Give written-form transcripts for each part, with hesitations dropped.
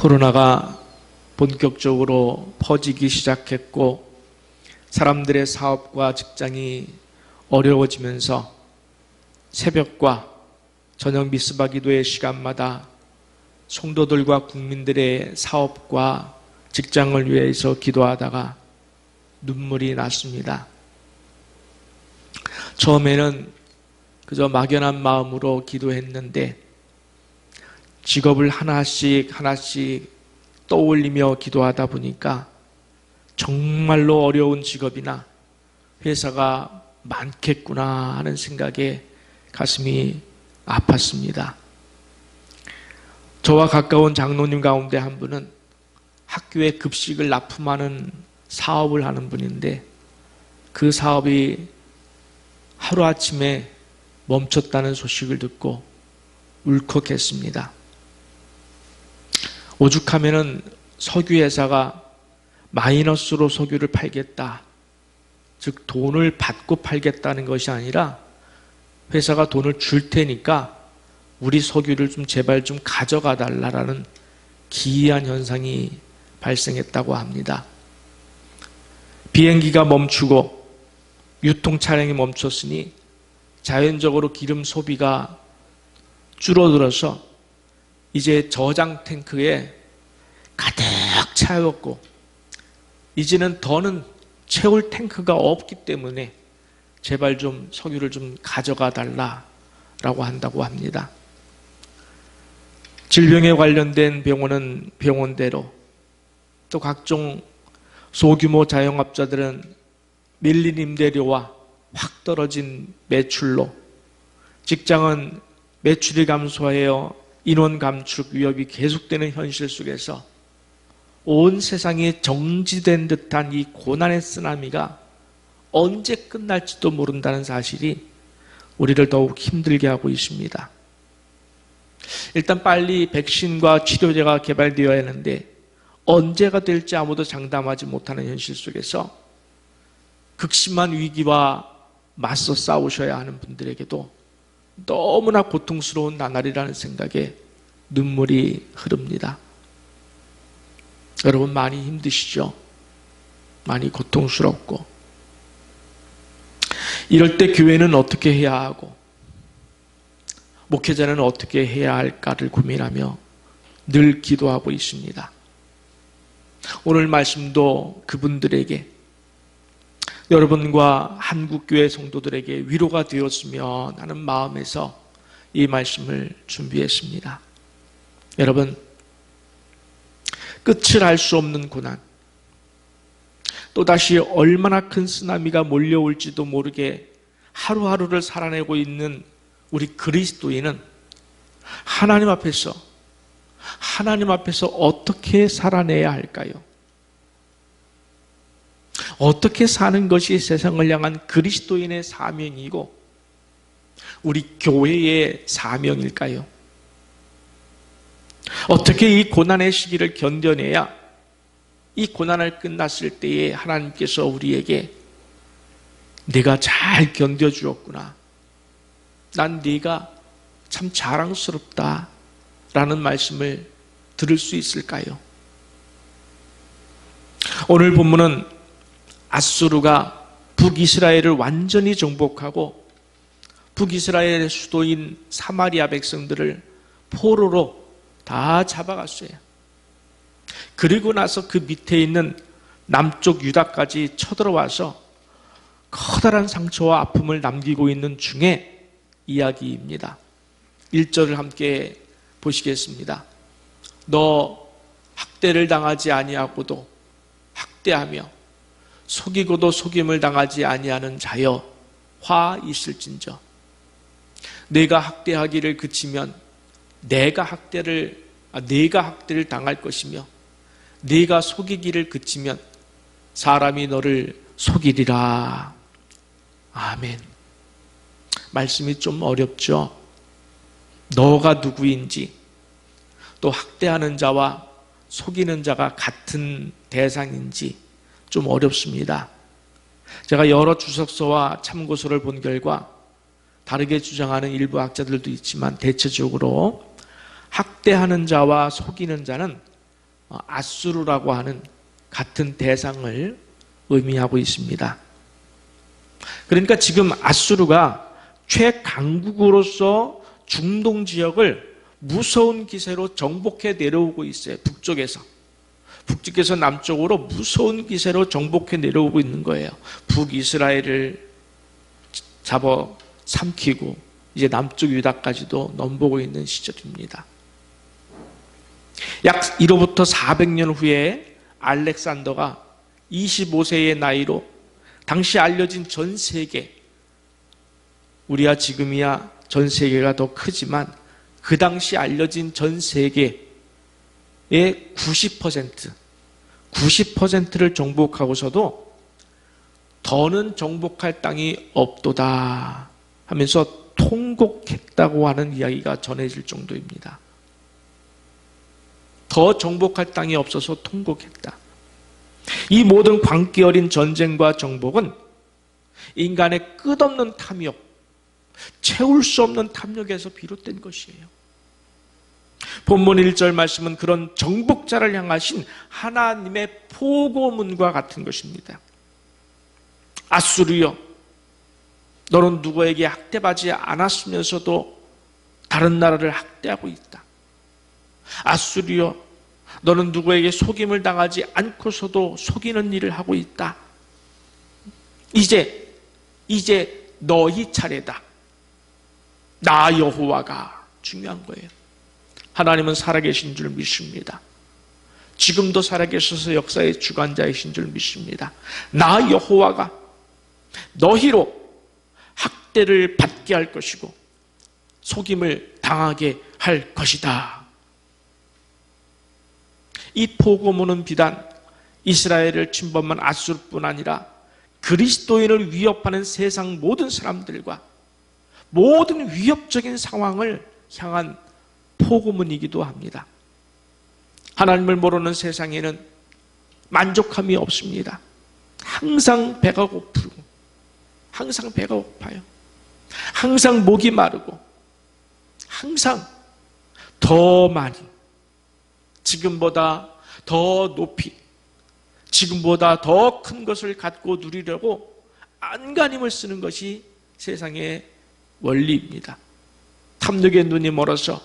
코로나가 본격적으로 퍼지기 시작했고 사람들의 사업과 직장이 어려워지면서 새벽과 저녁 미스바 기도의 시간마다 성도들과 국민들의 사업과 직장을 위해서 기도하다가 눈물이 났습니다. 처음에는 그저 막연한 마음으로 기도했는데 직업을 하나씩 떠올리며 기도하다 보니까 정말로 어려운 직업이나 회사가 많겠구나 하는 생각에 가슴이 아팠습니다. 저와 가까운 장로님 가운데 한 분은 학교에 급식을 납품하는 사업을 하는 분인데 그 사업이 하루아침에 멈췄다는 소식을 듣고 울컥했습니다. 오죽하면은 석유회사가 마이너스로 석유를 팔겠다, 즉 돈을 받고 팔겠다는 것이 아니라 회사가 돈을 줄 테니까 우리 석유를 좀 제발 좀 가져가 달라라는 기이한 현상이 발생했다고 합니다. 비행기가 멈추고 유통 차량이 멈췄으니 자연적으로 기름 소비가 줄어들어서 이제 저장 탱크에 가득 차였고 이제는 더는 채울 탱크가 없기 때문에 제발 좀 석유를 좀 가져가 달라라고 한다고 합니다. 질병에 관련된 병원은 병원대로, 또 각종 소규모 자영업자들은 밀린 임대료와 확 떨어진 매출로, 직장은 매출이 감소하여 인원 감축 위협이 계속되는 현실 속에서 온 세상이 정지된 듯한 이 고난의 쓰나미가 언제 끝날지도 모른다는 사실이 우리를 더욱 힘들게 하고 있습니다. 일단 빨리 백신과 치료제가 개발되어야 하는데 언제가 될지 아무도 장담하지 못하는 현실 속에서 극심한 위기와 맞서 싸우셔야 하는 분들에게도 너무나 고통스러운 나날이라는 생각에 눈물이 흐릅니다. 여러분 많이 힘드시죠? 많이 고통스럽고. 이럴 때 교회는 어떻게 해야 하고 목회자는 어떻게 해야 할까를 고민하며 늘 기도하고 있습니다. 오늘 말씀도 그분들에게, 여러분과 한국교회 성도들에게 위로가 되었으면 하는 마음에서 이 말씀을 준비했습니다. 여러분, 끝을 알 수 없는 고난, 또다시 얼마나 큰 쓰나미가 몰려올지도 모르게 하루하루를 살아내고 있는 우리 그리스도인은 하나님 앞에서 어떻게 살아내야 할까요? 어떻게 사는 것이 세상을 향한 그리스도인의 사명이고 우리 교회의 사명일까요? 어떻게 이 고난의 시기를 견뎌내야 이 고난을 끝났을 때에 하나님께서 우리에게 네가 잘 견뎌주었구나, 난 네가 참 자랑스럽다 라는 말씀을 들을 수 있을까요? 오늘 본문은 아수르가 북이스라엘을 완전히 정복하고 북이스라엘의 수도인 사마리아 백성들을 포로로 다 잡아갔어요. 그리고 나서 그 밑에 있는 남쪽 유다까지 쳐들어와서 커다란 상처와 아픔을 남기고 있는 중에 이야기입니다. 1절을 함께 보시겠습니다. 너 학대를 당하지 아니하고도 학대하며 속이고도 속임을 당하지 아니하는 자여 화 있을진저. 내가 학대하기를 그치면 내가 학대를 당할 것이며 네가 속이기를 그치면 사람이 너를 속이리라. 아멘. 말씀이 좀 어렵죠? 너가 누구인지, 또 학대하는 자와 속이는 자가 같은 대상인지 좀 어렵습니다. 제가 여러 주석서와 참고서를 본 결과 다르게 주장하는 일부 학자들도 있지만 대체적으로 학대하는 자와 속이는 자는 아수르라고 하는 같은 대상을 의미하고 있습니다. 그러니까 지금 아수르가 최강국으로서 중동 지역을 무서운 기세로 정복해 내려오고 있어요. 북쪽에서 남쪽으로 무서운 기세로 정복해 내려오고 있는 거예요. 북이스라엘을 잡아 삼키고 이제 남쪽 유다까지도 넘보고 있는 시절입니다. 약 이로부터 400년 후에 알렉산더가 25세의 나이로 당시 알려진 전 세계, 우리야 지금이야 전 세계가 더 크지만 그 당시 알려진 전 세계의 90%를 정복하고서도 더는 정복할 땅이 없도다 하면서 통곡했다고 하는 이야기가 전해질 정도입니다. 더 정복할 땅이 없어서 통곡했다. 이 모든 광기 어린 전쟁과 정복은 인간의 끝없는 탐욕, 채울 수 없는 탐욕에서 비롯된 것이에요. 본문 1절 말씀은 그런 정복자를 향하신 하나님의 포고문과 같은 것입니다. 아수르여, 너는 누구에게 학대받지 않았으면서도 다른 나라를 학대하고 있다. 아수르여, 너는 누구에게 속임을 당하지 않고서도 속이는 일을 하고 있다. 이제 너희 차례다. 나 여호와가 중요한 거예요. 하나님은 살아계신 줄 믿습니다. 지금도 살아계셔서 역사의 주관자이신 줄 믿습니다. 나 여호와가 너희로 학대를 받게 할 것이고 속임을 당하게 할 것이다. 이 포고문은 비단 이스라엘을 침범한 아수르뿐 아니라 그리스도인을 위협하는 세상 모든 사람들과 모든 위협적인 상황을 향한 포고문이기도 합니다. 하나님을 모르는 세상에는 만족함이 없습니다. 항상 배가 고프고 항상 배가 고파요. 항상 목이 마르고 항상 더 많이, 지금보다 더 높이, 지금보다 더 큰 것을 갖고 누리려고 안간힘을 쓰는 것이 세상의 원리입니다. 탐욕의 눈이 멀어서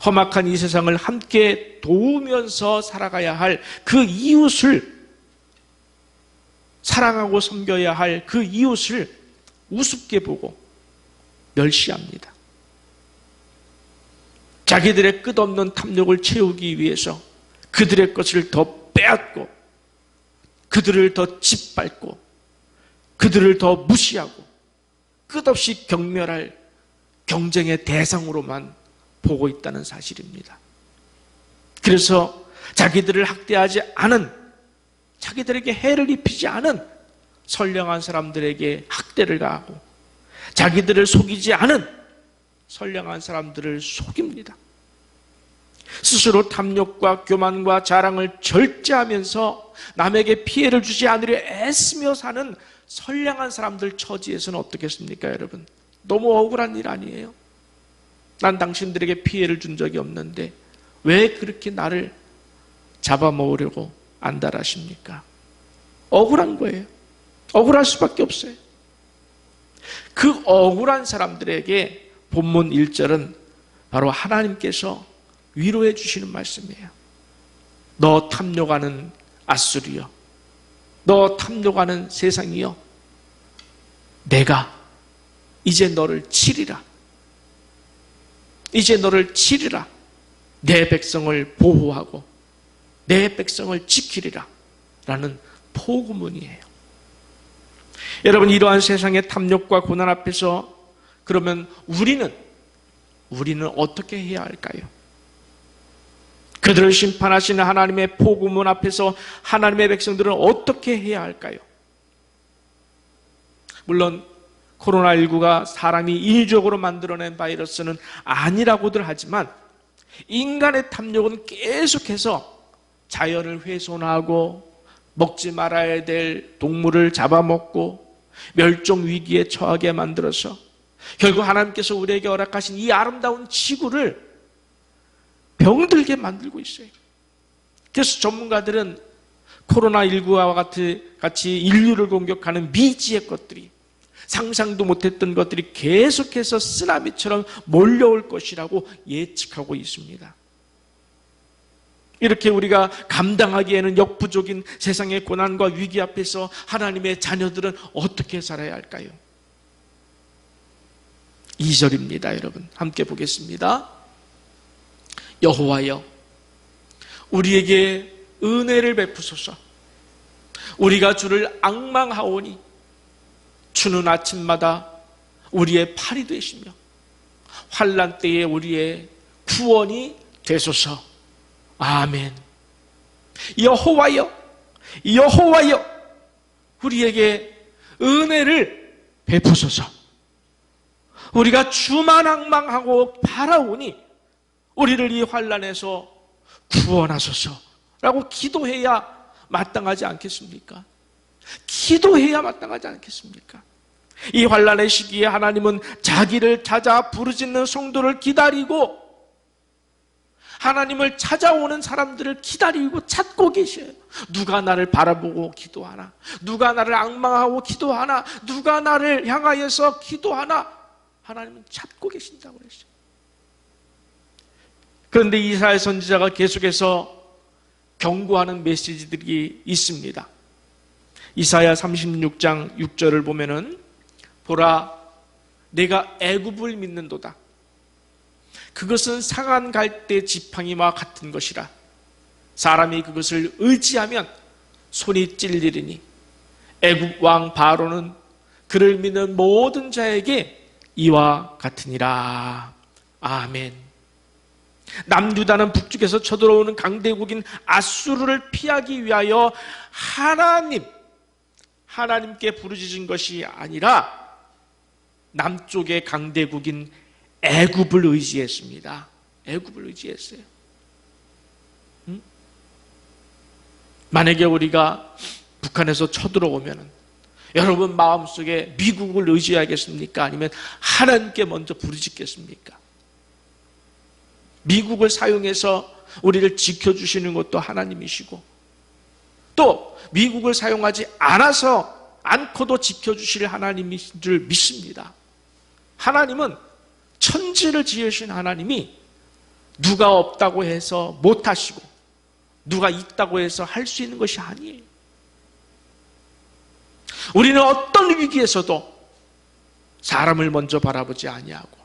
험악한 이 세상을 함께 도우면서 살아가야 할 그 이웃을, 사랑하고 섬겨야 할 그 이웃을 우습게 보고 멸시합니다. 자기들의 끝없는 탐욕을 채우기 위해서 그들의 것을 더 빼앗고 그들을 더 짓밟고 그들을 더 무시하고 끝없이 경멸할 경쟁의 대상으로만 보고 있다는 사실입니다. 그래서 자기들을 학대하지 않은, 자기들에게 해를 입히지 않은 선량한 사람들에게 학대를 가하고 자기들을 속이지 않은 선량한 사람들을 속입니다. 스스로 탐욕과 교만과 자랑을 절제하면서 남에게 피해를 주지 않으려 애쓰며 사는 선량한 사람들 처지에서는 어떻겠습니까, 여러분? 너무 억울한 일 아니에요? 난 당신들에게 피해를 준 적이 없는데 왜 그렇게 나를 잡아먹으려고 안달하십니까? 억울한 거예요. 억울할 수밖에 없어요. 그 억울한 사람들에게 본문 1절은 바로 하나님께서 위로해 주시는 말씀이에요. 너 탐욕하는 아수르여, 너 탐욕하는 세상이여, 내가 이제 너를 치리라. 이제 너를 치리라. 내 백성을 보호하고 내 백성을 지키리라 라는 포고문이에요. 여러분, 이러한 세상의 탐욕과 고난 앞에서 그러면 우리는 어떻게 해야 할까요? 그들을 심판하시는 하나님의 포고문 앞에서 하나님의 백성들은 어떻게 해야 할까요? 물론 코로나19가 사람이 인위적으로 만들어낸 바이러스는 아니라고들 하지만 인간의 탐욕은 계속해서 자연을 훼손하고 먹지 말아야 될 동물을 잡아먹고 멸종 위기에 처하게 만들어서 결국 하나님께서 우리에게 허락하신 이 아름다운 지구를 병들게 만들고 있어요. 그래서 전문가들은 코로나19와 같이 인류를 공격하는 미지의 것들이, 상상도 못했던 것들이 계속해서 쓰나미처럼 몰려올 것이라고 예측하고 있습니다. 이렇게 우리가 감당하기에는 역부족인 세상의 고난과 위기 앞에서 하나님의 자녀들은 어떻게 살아야 할까요? 2절입니다. 여러분 함께 보겠습니다. 여호와여, 우리에게 은혜를 베푸소서. 우리가 주를 앙망하오니 주는 아침마다 우리의 팔이 되시며 환난 때에 우리의 구원이 되소서. 아멘. 여호와여, 여호와여, 우리에게 은혜를 베푸소서. 우리가 주만 앙망하고 바라오니 우리를 이 환난에서 구원하소서라고 기도해야 마땅하지 않겠습니까? 기도해야 마땅하지 않겠습니까? 이 환난의 시기에 하나님은 자기를 찾아 부르짖는 성도를 기다리고 하나님을 찾아오는 사람들을 기다리고 찾고 계셔요. 누가 나를 바라보고 기도하나? 누가 나를 앙망하고 기도하나? 누가 나를 향하여서 기도하나? 하나님은 찾고 계신다고 그랬어요. 그런데 이사야 선지자가 계속해서 경고하는 메시지들이 있습니다. 이사야 36장 6절을 보면은 보라, 내가 애굽을 믿는도다. 그것은 상한 갈대 지팡이와 같은 것이라. 사람이 그것을 의지하면 손이 찔리리니 애굽 왕 바로는 그를 믿는 모든 자에게 이와 같으니라. 아멘. 남유다는 북쪽에서 쳐들어오는 강대국인 아수르를 피하기 위하여 하나님께 부르짖은 것이 아니라 남쪽의 강대국인 애굽을 의지했습니다. 애굽을 의지했어요. 만약에 우리가 북한에서 쳐들어오면 여러분 마음속에 미국을 의지하겠습니까? 아니면 하나님께 먼저 부르짖겠습니까? 미국을 사용해서 우리를 지켜주시는 것도 하나님이시고 또 미국을 사용하지 않고도 지켜주실 하나님인 줄 믿습니다. 하나님은 천지를 지으신 하나님이 누가 없다고 해서 못하시고 누가 있다고 해서 할 수 있는 것이 아니에요. 우리는 어떤 위기에서도 사람을 먼저 바라보지 아니하고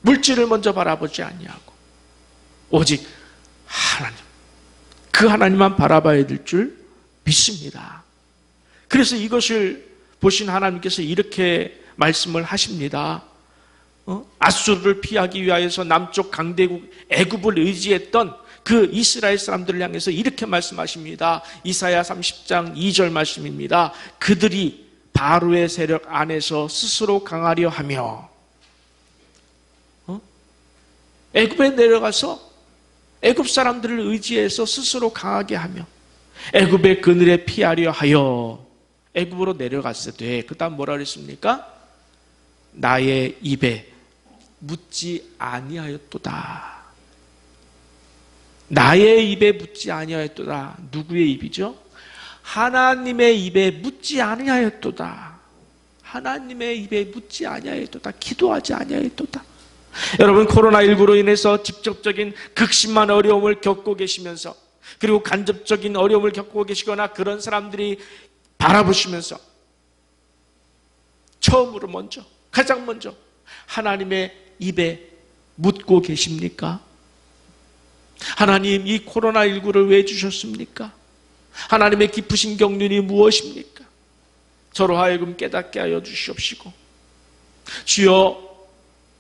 물질을 먼저 바라보지 아니하고 오직 하나님, 그 하나님만 바라봐야 될 줄 믿습니다. 그래서 이것을 보신 하나님께서 이렇게 말씀을 하십니다. 아수르를 피하기 위하여서 남쪽 강대국 애굽을 의지했던 그 이스라엘 사람들을 향해서 이렇게 말씀하십니다. 이사야 30장 2절 말씀입니다. 그들이 바로의 세력 안에서 스스로 강하려 하며 애굽에 내려가서 애굽 사람들을 의지해서 스스로 강하게 하며 애굽의 그늘에 피하려 하여 애굽으로 내려갔을 때 그 다음 뭐라 그랬습니까? 나의 입에 묻지 아니하였도다. 나의 입에 묻지 아니하였도다. 누구의 입이죠? 하나님의 입에 묻지 아니하였도다. 하나님의 입에 묻지 아니하였도다. 기도하지 아니하였도다. 여러분 코로나19로 인해서 직접적인 극심한 어려움을 겪고 계시면서 그리고 간접적인 어려움을 겪고 계시거나 그런 사람들이 바라보시면서 처음으로 먼저 가장 먼저 하나님의 입에 묻고 계십니까? 하나님 이 코로나19를 왜 주셨습니까? 하나님의 깊으신 경륜이 무엇입니까? 저로 하여금 깨닫게 하여 주시옵시고 주여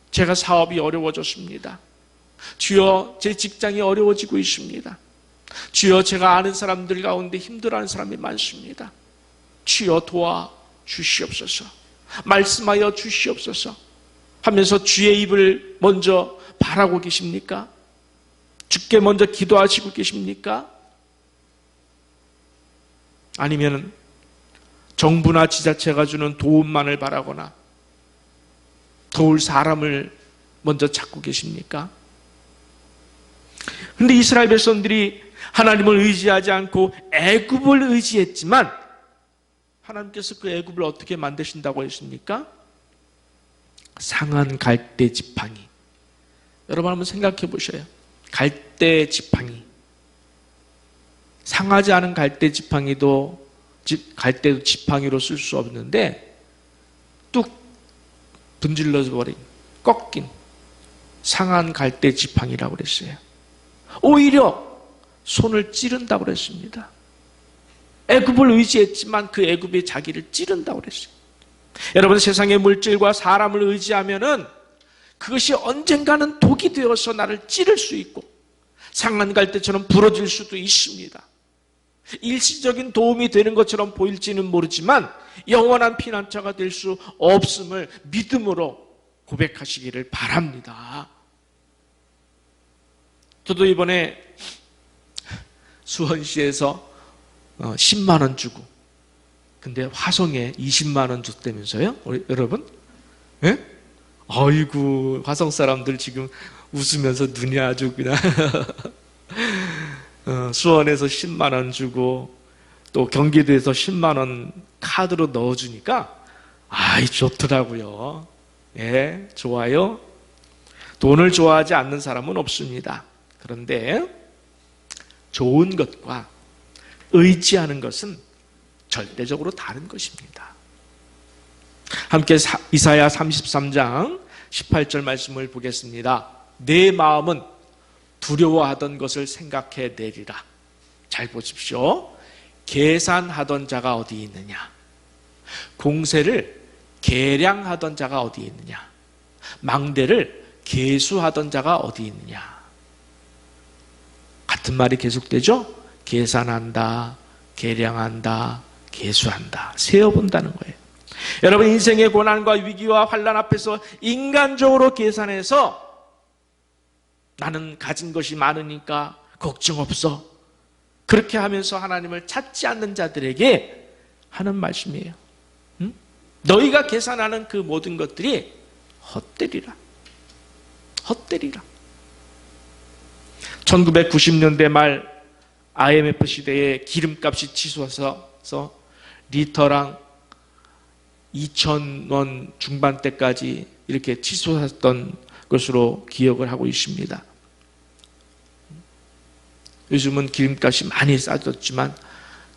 제가 사업이 어려워졌습니다. 주여 제 직장이 어려워지고 있습니다. 주여 제가 아는 사람들 가운데 힘들어하는 사람이 많습니다. 주여 도와 주시옵소서. 말씀하여 주시옵소서 하면서 주의 입을 먼저 바라고 계십니까? 주께 먼저 기도하시고 계십니까? 아니면 정부나 지자체가 주는 도움만을 바라거나 도울 사람을 먼저 찾고 계십니까? 그런데 이스라엘 백성들이 하나님을 의지하지 않고 애굽을 의지했지만 하나님께서 그 애굽을 어떻게 만드신다고 했습니까? 상한 갈대 지팡이. 여러분 한번 생각해 보셔요. 갈대 지팡이. 상하지 않은 갈대 지팡이도 갈대도 지팡이로 쓸 수 없는데 뚝 분질러져 버린, 꺾인 상한 갈대 지팡이라고 그랬어요. 오히려 손을 찌른다고 그랬습니다. 애굽을 의지했지만 그 애굽이 자기를 찌른다고 그랬어요. 여러분, 세상의 물질과 사람을 의지하면은 그것이 언젠가는 독이 되어서 나를 찌를 수 있고 상한 갈대처럼 부러질 수도 있습니다. 일시적인 도움이 되는 것처럼 보일지는 모르지만 영원한 피난처가 될 수 없음을 믿음으로 고백하시기를 바랍니다. 저도 이번에 수원시에서 10만 원 주고, 근데 화성에 20만 원 줬다면서요? 여러분? 예? 아이고, 화성 사람들 지금 웃으면서 눈이 아주 그냥 수원에서 10만 원 주고 또 경기도에서 10만 원 카드로 넣어주니까 아이 좋더라고요. 예, 좋아요. 돈을 좋아하지 않는 사람은 없습니다. 그런데 좋은 것과 의지하는 것은 절대적으로 다른 것입니다. 함께 이사야 33장 18절 말씀을 보겠습니다. 내 마음은 두려워하던 것을 생각해 내리라. 잘 보십시오. 계산하던 자가 어디 있느냐? 공세를 계량하던 자가 어디 있느냐? 망대를 계수하던 자가 어디 있느냐? 같은 말이 계속되죠? 계산한다, 계량한다, 계수한다, 세어본다는 거예요. 여러분, 인생의 고난과 위기와 환난 앞에서 인간적으로 계산해서 나는 가진 것이 많으니까 걱정 없어, 그렇게 하면서 하나님을 찾지 않는 자들에게 하는 말씀이에요. 응? 너희가 계산하는 그 모든 것들이 헛되리라. 헛되리라. 1990년대 말 IMF 시대에 기름값이 치솟아서 리터랑 2,000원 중반대까지 이렇게 치솟았던 것으로 기억을 하고 있습니다. 요즘은 기름값이 많이 싸졌지만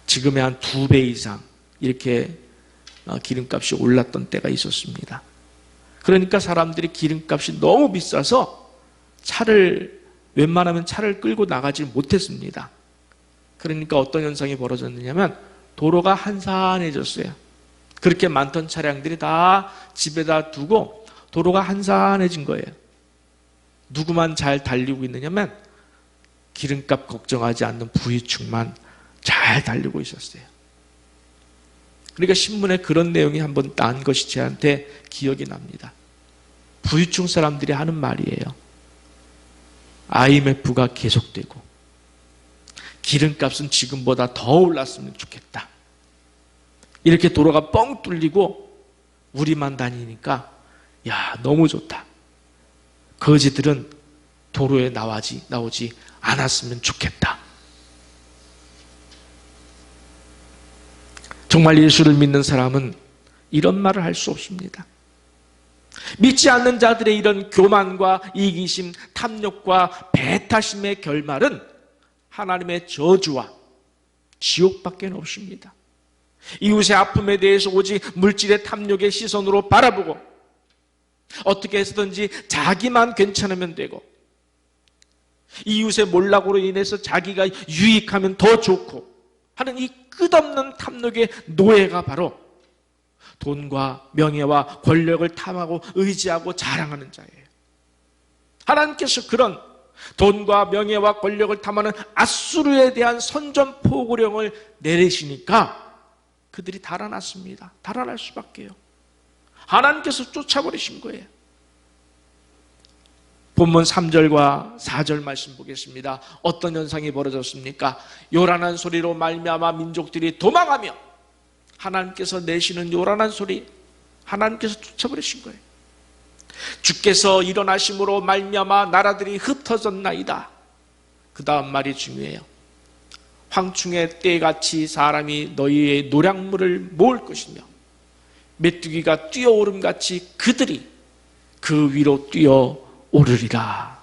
지금의 한 2배 이상 이렇게 기름값이 올랐던 때가 있었습니다. 그러니까 사람들이 기름값이 너무 비싸서 웬만하면 차를 끌고 나가지 못했습니다. 그러니까 어떤 현상이 벌어졌느냐면 도로가 한산해졌어요. 그렇게 많던 차량들이 다 집에다 두고 도로가 한산해진 거예요. 누구만 잘 달리고 있느냐면 기름값 걱정하지 않는 부유층만 잘 달리고 있었어요. 그러니까 신문에 그런 내용이 한번 난 것이 저한테 기억이 납니다. 부유층 사람들이 하는 말이에요. IMF가 계속되고 기름값은 지금보다 더 올랐으면 좋겠다. 이렇게 도로가 뻥 뚫리고 우리만 다니니까 야, 너무 좋다. 거지들은 도로에 나오지 않았으면 좋겠다. 정말 예수를 믿는 사람은 이런 말을 할 수 없습니다. 믿지 않는 자들의 이런 교만과 이기심, 탐욕과 배타심의 결말은 하나님의 저주와 지옥밖에 없습니다. 이웃의 아픔에 대해서 오직 물질의 탐욕의 시선으로 바라보고 어떻게 해서든지 자기만 괜찮으면 되고 이웃의 몰락으로 인해서 자기가 유익하면 더 좋고 하는 이 끝없는 탐욕의 노예가 바로 돈과 명예와 권력을 탐하고 의지하고 자랑하는 자예요. 하나님께서 그런 돈과 명예와 권력을 탐하는 앗수르에 대한 선전포고령을 내리시니까 그들이 달아났습니다. 달아날 수밖에요. 하나님께서 쫓아버리신 거예요. 본문 3절과 4절 말씀 보겠습니다. 어떤 현상이 벌어졌습니까? 요란한 소리로 말미암아 민족들이 도망하며 하나님께서 내시는 요란한 소리, 하나님께서 쫓아버리신 거예요. 주께서 일어나심으로 말미암아 나라들이 흩어졌나이다. 그 다음 말이 중요해요. 황충의 때같이 사람이 너희의 노량물을 모을 것이며 메뚜기가 뛰어오름같이 그들이 그 위로 뛰어오르리라.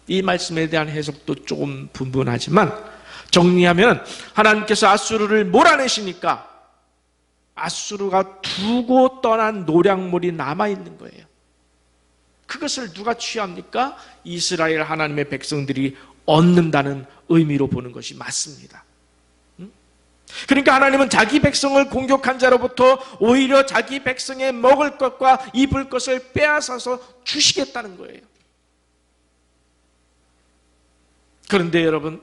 이 말씀에 대한 해석도 조금 분분하지만 정리하면 하나님께서 아수르를 몰아내시니까 아수르가 두고 떠난 노량물이 남아있는 거예요. 그것을 누가 취합니까? 이스라엘 하나님의 백성들이 얻는다는 의미로 보는 것이 맞습니다. 그러니까 하나님은 자기 백성을 공격한 자로부터 오히려 자기 백성의 먹을 것과 입을 것을 빼앗아서 주시겠다는 거예요. 그런데 여러분,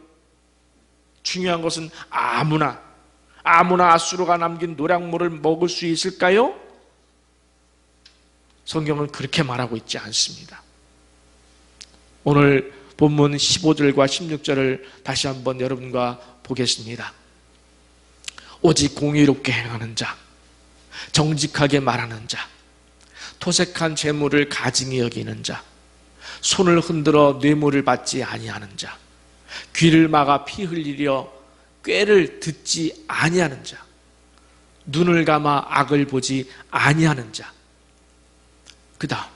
중요한 것은 아무나 아수르가 남긴 노량물을 먹을 수 있을까요? 성경은 그렇게 말하고 있지 않습니다. 오늘 본문 15절과 16절을 다시 한번 여러분과 보겠습니다. 오직 공의롭게 행하는 자, 정직하게 말하는 자, 토색한 재물을 가증히 여기는 자, 손을 흔들어 뇌물을 받지 아니하는 자, 귀를 막아 피 흘리려 꾀를 듣지 아니하는 자, 눈을 감아 악을 보지 아니하는 자. 그 다음,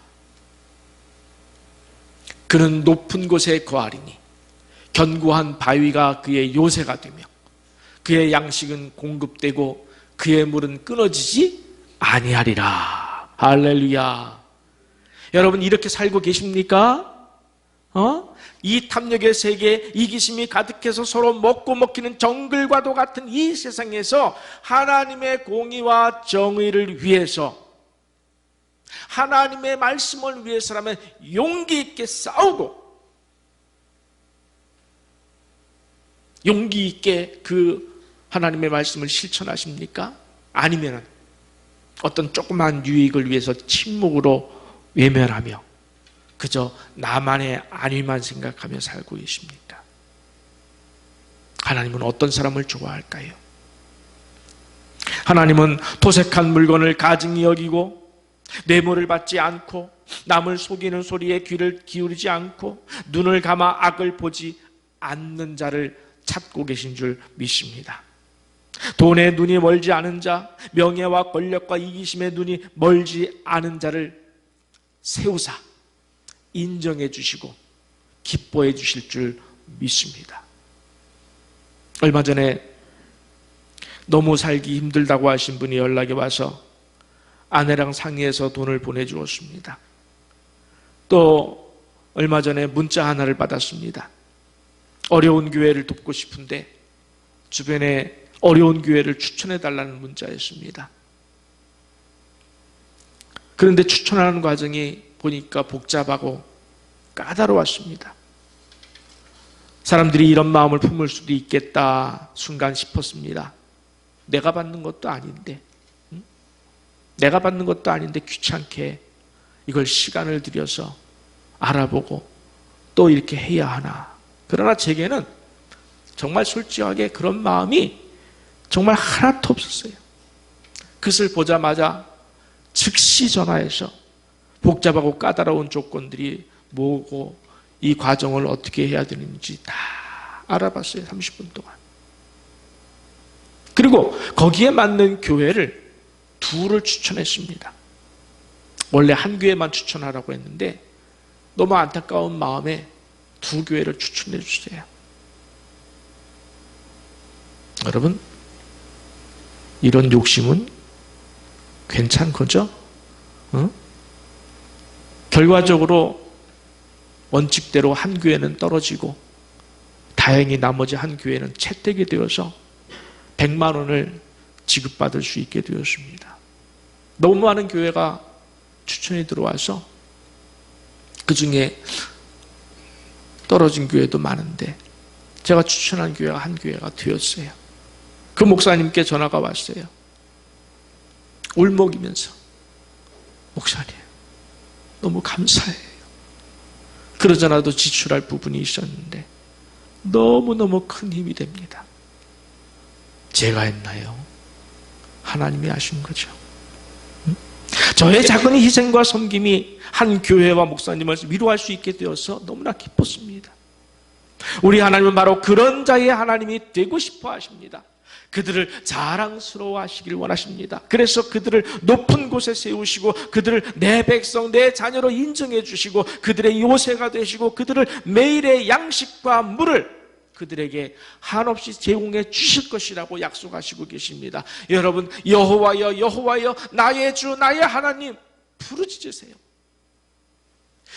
그는 높은 곳에 거하리니 견고한 바위가 그의 요새가 되며 그의 양식은 공급되고 그의 물은 끊어지지 아니하리라. 할렐루야. 여러분, 이렇게 살고 계십니까? 이 탐욕의 세계, 이기심이 가득해서 서로 먹고 먹히는 정글과도 같은 이 세상에서 하나님의 공의와 정의를 위해서, 하나님의 말씀을 위해서라면 용기 있게 싸우고 용기 있게 그 하나님의 말씀을 실천하십니까? 아니면 어떤 조그만 유익을 위해서 침묵으로 외면하며 그저 나만의 안위만 생각하며 살고 계십니까? 하나님은 어떤 사람을 좋아할까요? 하나님은 토색한 물건을 가증히 여기고 뇌물을 받지 않고 남을 속이는 소리에 귀를 기울이지 않고 눈을 감아 악을 보지 않는 자를 찾고 계신 줄 믿습니다. 돈에 눈이 멀지 않은 자, 명예와 권력과 이기심에 눈이 멀지 않은 자를 세우사 인정해 주시고 기뻐해 주실 줄 믿습니다. 얼마 전에 너무 살기 힘들다고 하신 분이 연락이 와서 아내랑 상의해서 돈을 보내주었습니다. 또 얼마 전에 문자 하나를 받았습니다. 어려운 교회를 돕고 싶은데 주변에 어려운 교회를 추천해달라는 문자였습니다. 그런데 추천하는 과정이 보니까 복잡하고 까다로웠습니다. 사람들이 이런 마음을 품을 수도 있겠다 순간 싶었습니다. 내가 받는 것도 아닌데 내가 받는 것도 아닌데 귀찮게 이걸 시간을 들여서 알아보고 또 이렇게 해야 하나. 그러나 제게는 정말 솔직하게 그런 마음이 정말 하나도 없었어요. 그것을 보자마자 즉시 전화해서 복잡하고 까다로운 조건들이 뭐고 이 과정을 어떻게 해야 되는지 다 알아봤어요. 30분 동안. 그리고 거기에 맞는 교회를 둘을 추천했습니다. 원래 한 교회만 추천하라고 했는데 너무 안타까운 마음에 두 교회를 추천해 주세요. 여러분, 이런 욕심은 괜찮거죠? 결과적으로 원칙대로 한 교회는 떨어지고 다행히 나머지 한 교회는 채택이 되어서 100만 원을 지급받을 수 있게 되었습니다. 너무 많은 교회가 추천이 들어와서 그 중에 떨어진 교회도 많은데 제가 추천한 교회가 한 교회가 되었어요. 그 목사님께 전화가 왔어요. 울먹이면서 목사님 너무 감사해요. 그러잖아도 지출할 부분이 있었는데 너무너무 큰 힘이 됩니다. 제가 했나요? 하나님이 하신 거죠. 저의 작은 희생과 섬김이 한 교회와 목사님을 위로할 수 있게 되어서 너무나 기뻤습니다. 우리 하나님은 바로 그런 자의 하나님이 되고 싶어 하십니다. 그들을 자랑스러워 하시길 원하십니다. 그래서 그들을 높은 곳에 세우시고 그들을 내 백성, 내 자녀로 인정해 주시고 그들의 요새가 되시고 그들을 매일의 양식과 물을 그들에게 한없이 제공해 주실 것이라고 약속하시고 계십니다. 여러분, 여호와여 여호와여 나의 주 나의 하나님 부르짖으세요.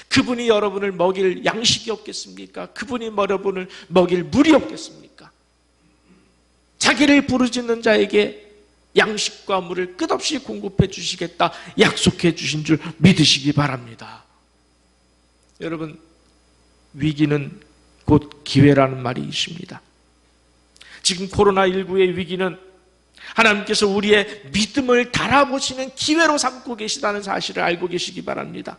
그분이 여러분을 먹일 양식이 없겠습니까? 그분이 여러분을 먹일 물이 없겠습니까? 자기를 부르짖는 자에게 양식과 물을 끝없이 공급해 주시겠다 약속해 주신 줄 믿으시기 바랍니다. 여러분, 위기는 곧 기회라는 말이 있습니다. 지금 코로나19의 위기는 하나님께서 우리의 믿음을 달아보시는 기회로 삼고 계시다는 사실을 알고 계시기 바랍니다.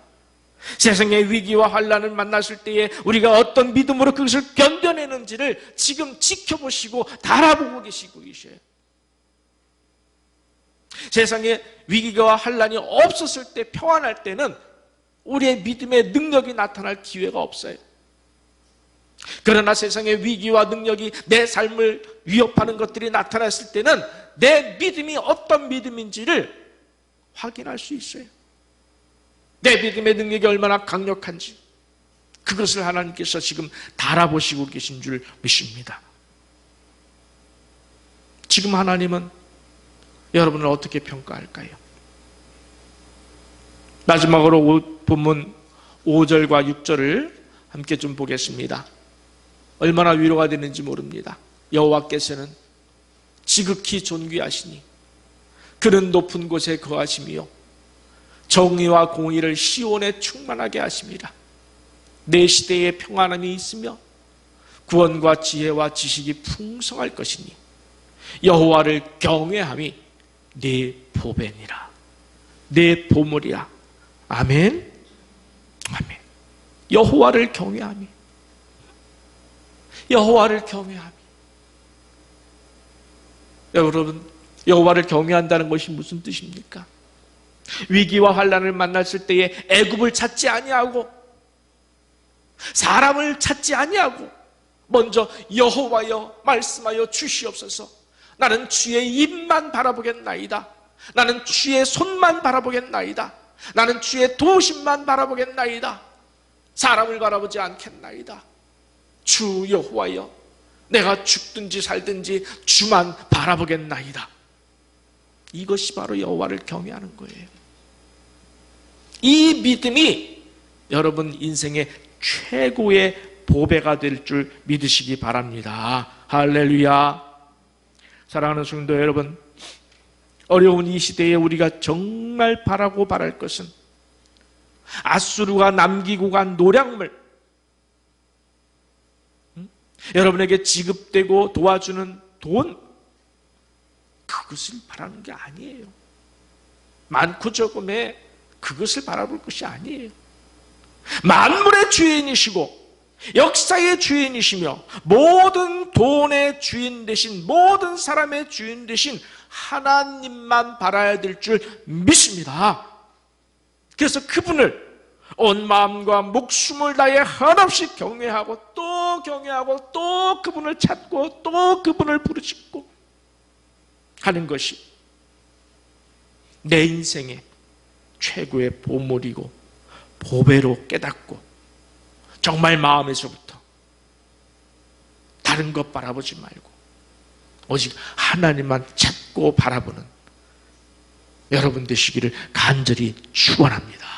세상의 위기와 환난을 만났을 때에 우리가 어떤 믿음으로 그것을 견뎌내는지를 지금 지켜보시고 달아보고 계셔요. 세상에 위기와 환난이 없었을 때, 평안할 때는 우리의 믿음의 능력이 나타날 기회가 없어요. 그러나 세상의 위기와 능력이 내 삶을 위협하는 것들이 나타났을 때는 내 믿음이 어떤 믿음인지를 확인할 수 있어요. 내 믿음의 능력이 얼마나 강력한지 그것을 하나님께서 지금 달아보시고 계신 줄 믿습니다. 지금 하나님은 여러분을 어떻게 평가할까요? 마지막으로 본문 5절과 6절을 함께 좀 보겠습니다. 얼마나 위로가 되는지 모릅니다. 여호와께서는 지극히 존귀하시니 그는 높은 곳에 거하시며 정의와 공의를 시온에 충만하게 하심이라. 내 시대에 평안함이 있으며 구원과 지혜와 지식이 풍성할 것이니 여호와를 경외함이 내 보배니라. 내 보물이라. 아멘. 아멘. 여호와를 경외함이, 여호와를 경외함이. 여러분, 여호와를 경외한다는 것이 무슨 뜻입니까? 위기와 환난을 만났을 때에 애굽을 찾지 아니하고 사람을 찾지 아니하고 먼저 여호와여 말씀하여 주시옵소서. 나는 주의 입만 바라보겠나이다. 나는 주의 손만 바라보겠나이다. 나는 주의 도우심만 바라보겠나이다. 사람을 바라보지 않겠나이다. 주 여호와여, 내가 죽든지 살든지 주만 바라보겠나이다. 이것이 바로 여호와를 경외하는 거예요. 이 믿음이 여러분 인생의 최고의 보배가 될 줄 믿으시기 바랍니다. 할렐루야. 사랑하는 성도 여러분, 어려운 이 시대에 우리가 정말 바라고 바랄 것은 아수르가 남기고 간 노량물, 여러분에게 지급되고 도와주는 돈, 그것을 바라는 게 아니에요. 많고 적음에 그것을 바라볼 것이 아니에요. 만물의 주인이시고 역사의 주인이시며 모든 돈의 주인 되신, 모든 사람의 주인 되신 하나님만 바라야 될 줄 믿습니다. 그래서 그분을 온 마음과 목숨을 다해 한없이 경외하고 또 경외하고 또 그분을 찾고 또 그분을 부르짖고 하는 것이 내 인생의 최고의 보물이고 보배로 깨닫고 정말 마음에서부터 다른 것 바라보지 말고 오직 하나님만 찾고 바라보는 여러분 되시기를 간절히 축원합니다.